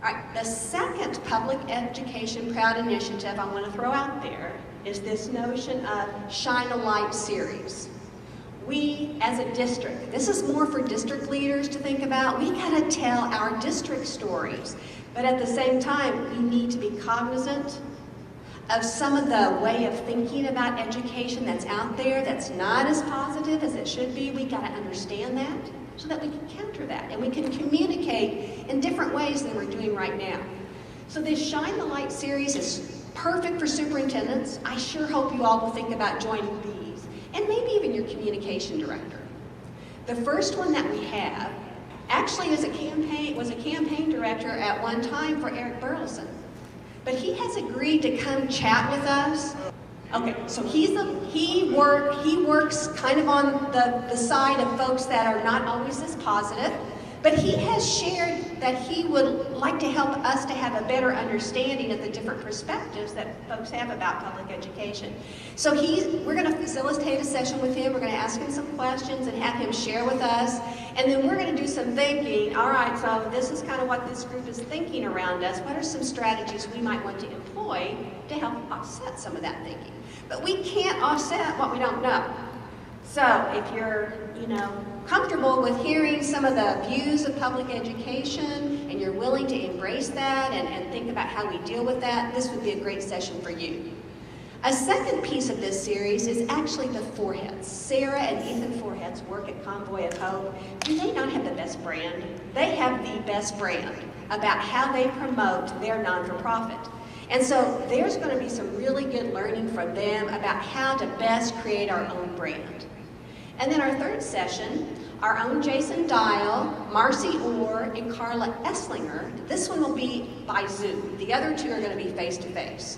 All right, the second public education proud initiative I want to throw out there is this notion of Shine a Light series. We, as a district, this is more for district leaders to think about. We gotta tell our district stories, but at the same time, we need to be cognizant of some of the way of thinking about education that's out there that's not as positive as it should be. We gotta understand that so that we can counter that and we can communicate in different ways than we're doing right now. So this Shine the Light series is perfect for superintendents. I sure hope you all will think about joining these, and maybe even your communication director. The first one that we have actually was a campaign director at one time for Eric Burleson. But he has agreed to come chat with us. Okay, so he works kind of on the side of folks that are not always as positive, but he has shared that he would like to help us to have a better understanding of the different perspectives that folks have about public education. So we're going to facilitate a session with him. We're going to ask him some questions and have him share with us. And then we're going to do some thinking. All right, so this is kind of what this group is thinking around us. What are some strategies we might want to employ to help offset some of that thinking? But we can't offset what we don't know. So if you're, comfortable with hearing some of the views of public education and you're willing to embrace that and think about how we deal with that, this would be a great session for you. A second piece of this series is actually the Foreheads. Sarah and Ethan Foreheads work at Convoy of Hope. Do they not have the best brand? They have the best brand about how they promote their non-for-profit. And so there's going to be some really good learning from them about how to best create our own brand. And then our third session, our own Jason Dial, Marcy Orr, and Carla Esslinger. This one will be by Zoom. The other two are going to be face-to-face.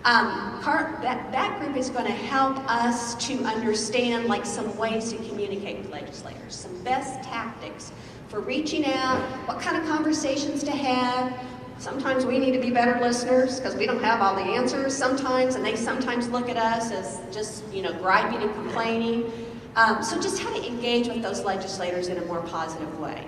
That group is going to help us to understand some ways to communicate with legislators, some best tactics for reaching out, what kind of conversations to have. Sometimes we need to be better listeners because we don't have all the answers sometimes, and they sometimes look at us as just, griping and complaining. So just how to engage with those legislators in a more positive way.